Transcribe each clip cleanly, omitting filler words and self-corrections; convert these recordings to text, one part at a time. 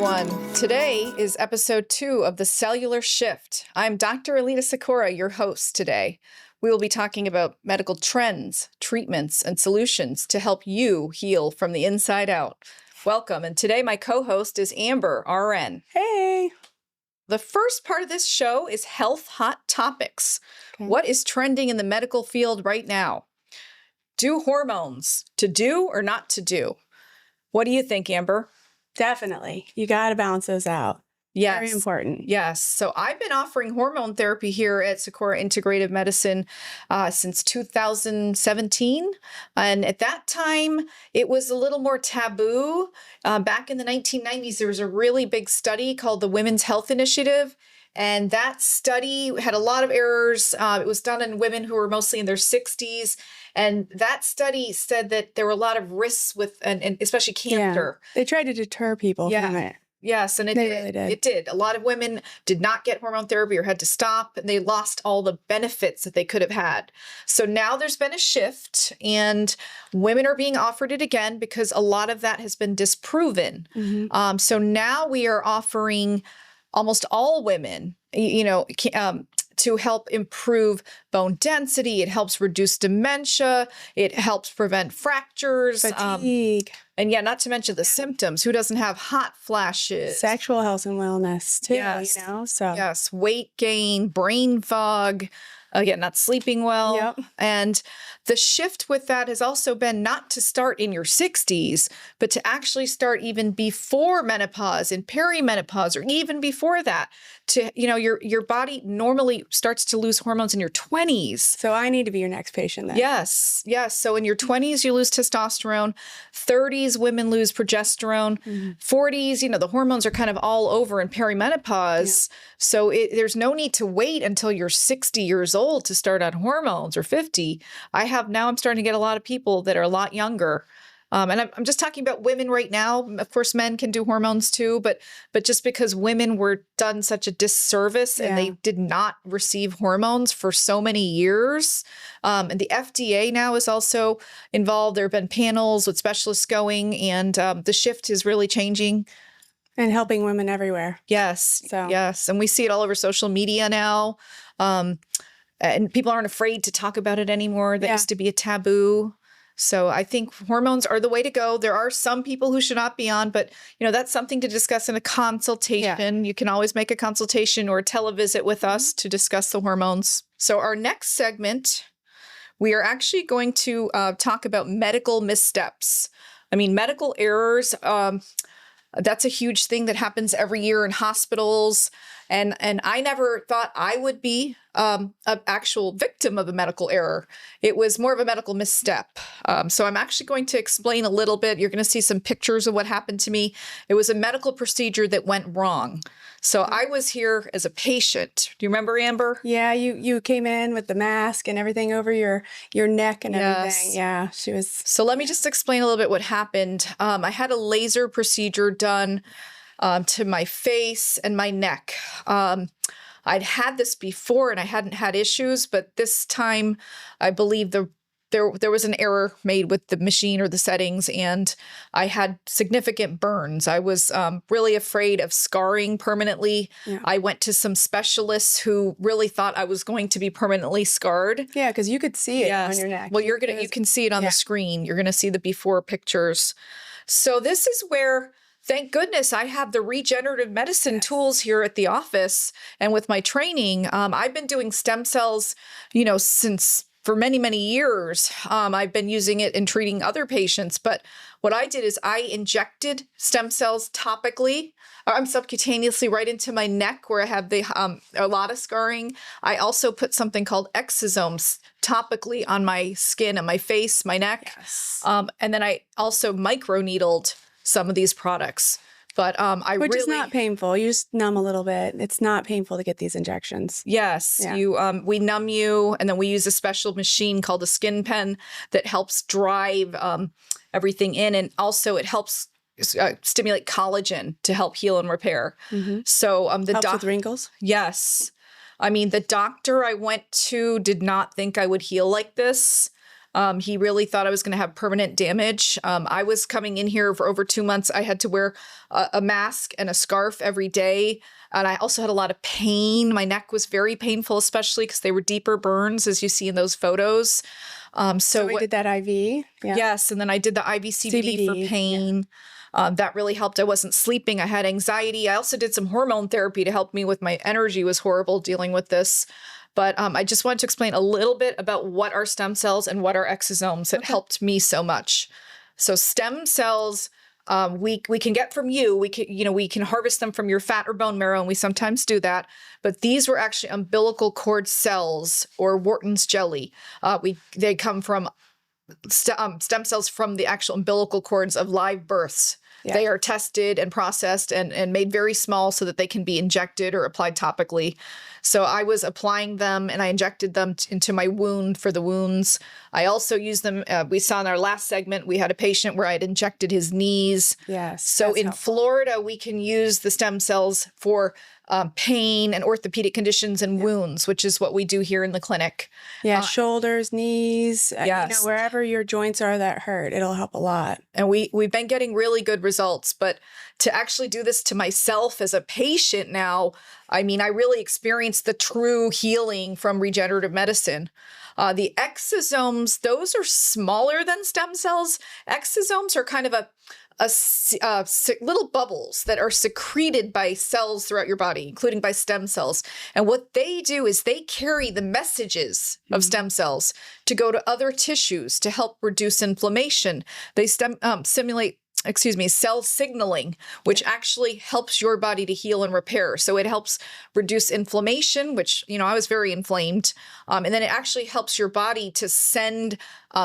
everyone. Today is episode 2 of the Cellular Shift. I'm Dr. Alita Sikora, your host today. We will be talking about medical trends, treatments, and solutions to help you heal from the inside out. Welcome. And today my co-host is Amber, RN. Hey. The first part of this show is health hot topics. Okay. What is trending in the medical field right now? Do hormones, to do or not to do? What do you think, Amber? Definitely. You got to balance those out. Yes. Very important. Yes. So I've been offering hormone therapy here at Sikora Integrative Medicine since 2017. And at that time, it was a little more taboo. Back in the 1990s, there was a really big study called the Women's Health Initiative. And that study had a lot of errors. It was done in women who were mostly in their 60s. And that study said that there were a lot of risks with, and especially cancer. Yeah. They tried to deter people from it. Yes, and They really did. It did. A lot of women did not get hormone therapy or had to stop, and they lost all the benefits that they could have had. So now there's been a shift, and women are being offered it again because a lot of that has been disproven. Mm-hmm. So now we are offering almost all women, to help improve bone density. It helps reduce dementia. It helps prevent fractures. Fatigue. And not to mention the symptoms. Who doesn't have hot flashes? Sexual health and wellness too, Yes. So Yes, weight gain, brain fog, again, not sleeping well. Yep. And the shift with that has also been not to start in your 60s, but to actually start even before menopause and perimenopause, or even before that. To, your body normally starts to lose hormones in your 20s. So I need to be your next patient then. Yes. So in your 20s, you lose testosterone. 30s, women lose progesterone. 40s, the hormones are kind of all over in perimenopause. Yeah. So there's no need to wait until you're 60 years old to start on hormones, or 50. I'm starting to get a lot of people that are a lot younger. And I'm just talking about women right now. Of course, men can do hormones too, but just because women were done such a disservice and they did not receive hormones for so many years. And the FDA now is also involved. There have been panels with specialists going, and the shift is really changing. And helping women everywhere. Yes. So. Yes. And we see it all over social media now. And people aren't afraid to talk about it anymore. That used to be a taboo. So I think hormones are the way to go. There are some people who should not be on, but that's something to discuss in a consultation. Yeah. You can always make a consultation or a televisit with us to discuss the hormones. So our next segment, we are actually going to talk about medical missteps. Medical errors. That's a huge thing that happens every year in hospitals. And I never thought I would be an actual victim of a medical error. It was more of a medical misstep. So I'm actually going to explain a little bit. You're going to see some pictures of what happened to me. It was a medical procedure that went wrong. So I was here as a patient. Do you remember, Amber? Yeah, you came in with the mask and everything over your neck and everything. Yes. Yeah, she was. So let me just explain a little bit what happened. I had a laser procedure done to my face and my neck. I'd had this before and I hadn't had issues, but this time I believe there was an error made with the machine or the settings, and I had significant burns. I was really afraid of scarring permanently. Yeah. I went to some specialists who really thought I was going to be permanently scarred. Yeah, because you could see it on your neck. Well, you can see it on the screen. You're going to see the before pictures. So this is where, thank goodness, I have the regenerative medicine tools here at the office. And with my training, I've been doing stem cells, since for many, many years. I've been using it in treating other patients. But what I did is I injected stem cells topically, subcutaneously right into my neck where I have a lot of scarring. I also put something called Exosomes topically on my skin, on my face, my neck. Yes. And then I also microneedled some of these products. But Which is not painful. You just numb a little bit. It's not painful to get these injections. Yes. Yeah. We numb you, and then we use a special machine called a skin pen that helps drive everything in. And also it helps stimulate collagen to help heal and repair. Mm-hmm. So the helps with wrinkles? Yes. The doctor I went to did not think I would heal like this. He really thought I was going to have permanent damage. I was coming in here for over 2 months. I had to wear a mask and a scarf every day. And I also had a lot of pain. My neck was very painful, especially because they were deeper burns, as you see in those photos. So we did that IV? Yeah. Yes, and then I did the IV CBD for pain. Yeah. That really helped. I wasn't sleeping. I had anxiety. I also did some hormone therapy to help me with my energy. Was horrible dealing with this. But I just wanted to explain a little bit about what are stem cells and what are exosomes. It helped me so much. So stem cells, we can get from you. We can harvest them from your fat or bone marrow, and we sometimes do that. But these were actually umbilical cord cells or Wharton's jelly. They come from stem cells from the actual umbilical cords of live births. Yeah. They are tested and processed and made very small so that they can be injected or applied topically. So I was applying them and I injected them into my wound for the wounds. I also used them. We saw in our last segment, we had a patient where I had injected his knees. Yes. So in Florida, we can use the stem cells for pain and orthopedic conditions and wounds, which is what we do here in the clinic. Yeah, shoulders, knees, yes. Wherever your joints are that hurt, it'll help a lot. And we've been getting really good results, but to actually do this to myself as a patient now, I mean, I really experienced the true healing from regenerative medicine. The exosomes, those are smaller than stem cells. Exosomes are kind of little bubbles that are secreted by cells throughout your body, including by stem cells. And what they do is they carry the messages of stem cells to go to other tissues to help reduce inflammation. They simulate cell signaling, which actually helps your body to heal and repair. So it helps reduce inflammation, which, I was very inflamed. And then it actually helps your body to send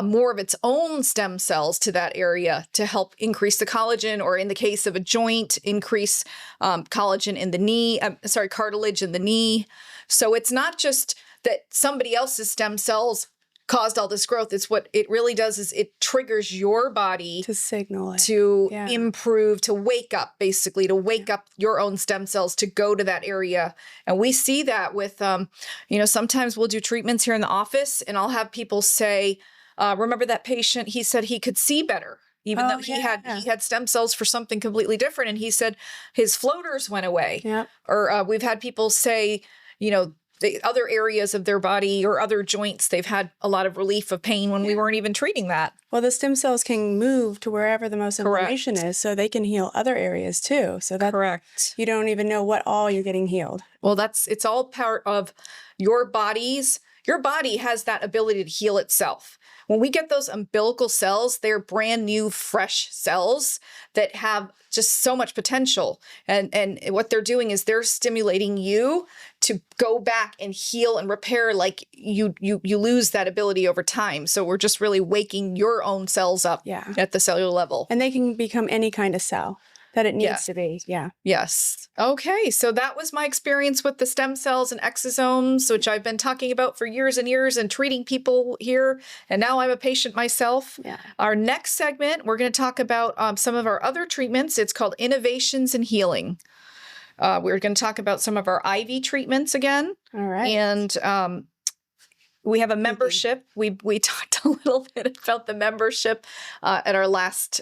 more of its own stem cells to that area to help increase the collagen, or in the case of a joint, increase collagen in the knee, cartilage in the knee. So it's not just that somebody else's stem cells caused all this growth. It's what it really does is it triggers your body to signal it, to improve, to wake up, basically, to wake up your own stem cells to go to that area. And we see that with, sometimes we'll do treatments here in the office and I'll have people say, remember that patient, he said he could see better, even though he had stem cells for something completely different. And he said his floaters went away. Yeah. Or we've had people say, the other areas of their body or other joints, they've had a lot of relief of pain when we weren't even treating that. Well, the stem cells can move to wherever the most inflammation is, so they can heal other areas too. So that's correct. You don't even know what all you're getting healed. Well, it's all part of your body's. Your body has that ability to heal itself. When we get those umbilical cells, they're brand new, fresh cells that have just so much potential. And what they're doing is they're stimulating you to go back and heal and repair, like you lose that ability over time. So we're just really waking your own cells up at the cellular level. And they can become any kind of cell that it needs to be. Yeah. Yes. Okay. So that was my experience with the stem cells and exosomes, which I've been talking about for years and years and treating people here. And now I'm a patient myself. Yeah. Our next segment, we're going to talk about some of our other treatments. It's called Innovations in Healing. We're going to talk about some of our IV treatments again. All right. And we have a membership. We talked a little bit about the membership at our last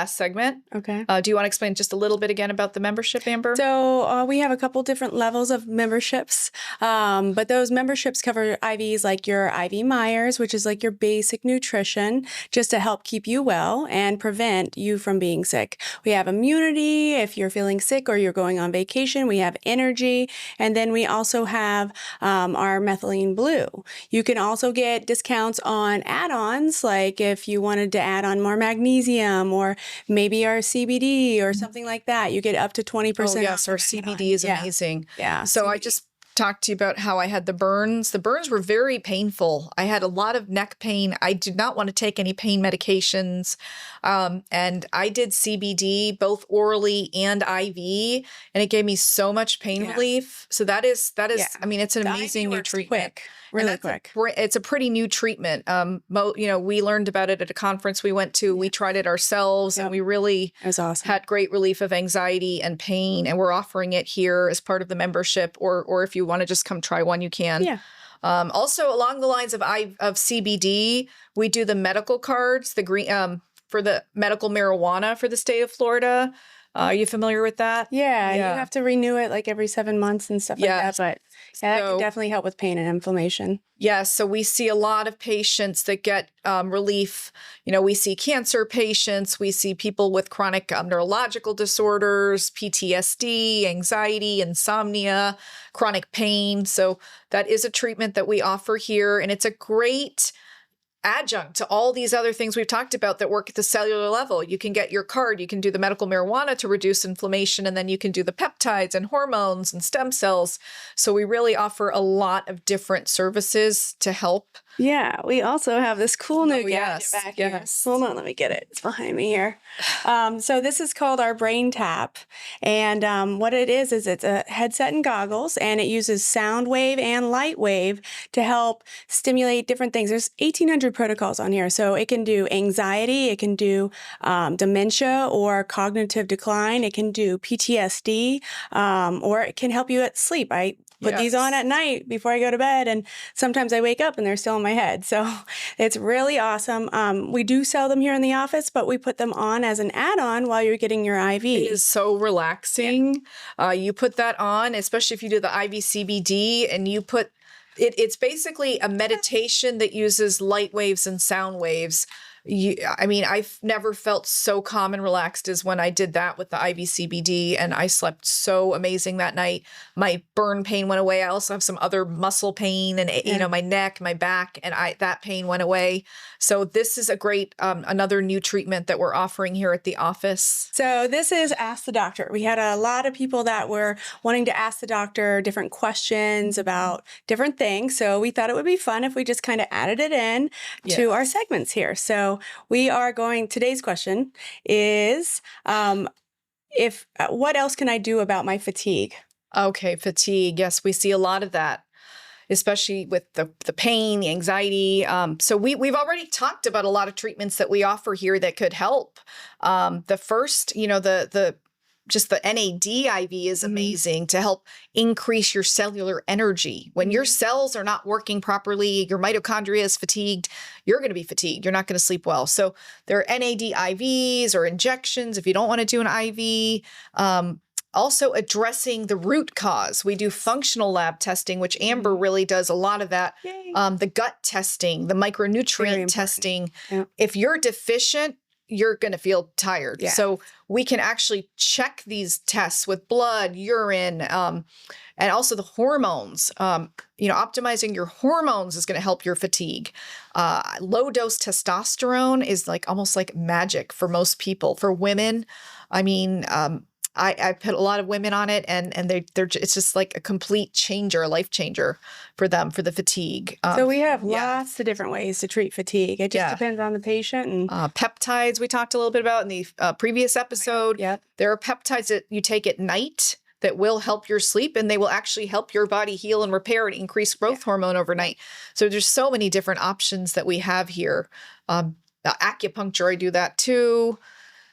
segment. Okay. Do you want to explain just a little bit again about the membership, Amber? So we have a couple different levels of memberships, but those memberships cover IVs like your IV Myers, which is like your basic nutrition, just to help keep you well and prevent you from being sick. We have immunity if you're feeling sick or you're going on vacation. We have energy, and then we also have our methylene blue. You can also get discounts on add-ons, like if you wanted to add on more magnesium or maybe our CBD or something like that. You get up to 20%. Oh, yes, our CBD is amazing. Yeah. So CBD. I just talked to you about how I had the burns. The burns were very painful. I had a lot of neck pain. I did not want to take any pain medications. And I did CBD, both orally and IV, and it gave me so much pain relief. So that is, I mean, it's an amazing new treatment. Quick. Really quick. It's a pretty new treatment. We learned about it at a conference we went to. We tried it ourselves, and we really it was awesome. Had great relief of anxiety and pain. And we're offering it here as part of the membership, or if you you want to just come try one, you can. Yeah. Also, along the lines of CBD, we do the medical cards, the green for the medical marijuana for the state of Florida. Are you familiar with that? Yeah, you have to renew it like every 7 months and stuff like that. But that can definitely help with pain and inflammation. Yes. So we see a lot of patients that get relief. You know, we see cancer patients. We see people with chronic neurological disorders, PTSD, anxiety, insomnia, chronic pain. So that is a treatment that we offer here. And it's a great adjunct to all these other things we've talked about that work at the cellular level. You can get your card, you can do the medical marijuana to reduce inflammation, and then you can do the peptides and hormones and stem cells. So we really offer a lot of different services to help. Yeah, we also have this cool new gadget back here. Hold on, let me get it. It's behind me here. So this is called our Brain Tap. And what it is it's a headset and goggles, and it uses sound wave and light wave to help stimulate different things. There's 1,800 protocols on here. So it can do anxiety, it can do dementia or cognitive decline, it can do PTSD, or it can help you at sleep. I put these on at night before I go to bed, and sometimes I wake up and they're still in my head. So it's really awesome. We do sell them here in the office, but we put them on as an add-on while you're getting your IV. It is so relaxing. You put that on, especially if you do the IV CBD, and you put it's basically a meditation that uses light waves and sound waves. I mean, I've never felt so calm and relaxed as when I did that with the IV CBD, and I slept so amazing that night. My burn pain went away. I also have some other muscle pain and, you know, my neck, my back, and that pain went away. So this is a great, another new treatment that we're offering here at the office. So this is Ask the Doctor. We had a lot of people that were wanting to ask the doctor different questions about different things. So we thought it would be fun if we just kind of added it in to our segments here. So we are today's question is, what else can I do about my fatigue? Okay, fatigue. Yes, we see a lot of that, especially with the pain, the anxiety. So we've already talked about a lot of treatments that we offer here that could help. The first, you know, just the NAD IV is amazing to help increase your cellular energy. When your cells are not working properly, your mitochondria is fatigued, you're going to be fatigued. You're not going to sleep well. So there are NAD IVs or injections if you don't want to do an IV. Also addressing the root cause. We do functional lab testing, which Amber really does a lot of that. The gut testing, the micronutrient testing. Yeah. If you're deficient, you're going to feel tired. Yeah. So we can actually check these tests with blood, urine, and also the hormones. You know, optimizing your hormones is going to help your fatigue. Low dose testosterone is like almost like magic for most people. For women, I mean, I put a lot of women on it, and it's just like a complete changer, a life changer for them, for the fatigue. So we have lots of different ways to treat fatigue. It just depends on the patient. And peptides we talked a little bit about in the previous episode. There are peptides that you take at night that will help your sleep, and they will actually help your body heal and repair and increase growth hormone overnight. So there's so many different options that we have here. Acupuncture, I do that too.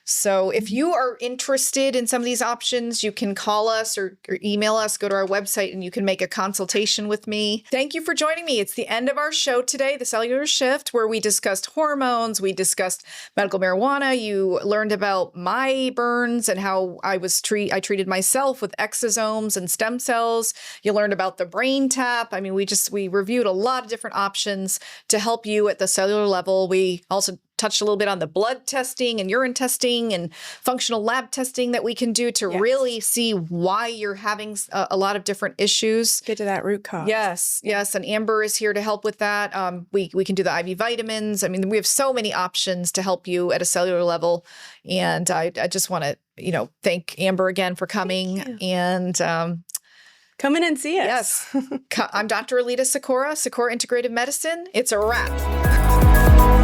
So if you are interested in some of these options, you can call us or email us, go to our website, and you can make a consultation with me. Thank you for joining me. It's the end of our show today, The Cellular Shift, where we discussed hormones, we discussed medical marijuana. You learned about my burns and how I treated myself with exosomes and stem cells. You learned about the brain tap. I mean, we reviewed a lot of different options to help you at the cellular level. We also touched a little bit on the blood testing and urine testing and functional lab testing that we can do to really see why you're having a lot of different issues. Get to that root cause. Yes. And Amber is here to help with that. We can do the IV vitamins. I mean, we have so many options to help you at a cellular level. And I just want to, thank Amber again for coming. And come in and see us. Yes. I'm Dr. Alita Sikora, Integrative Medicine. It's a wrap.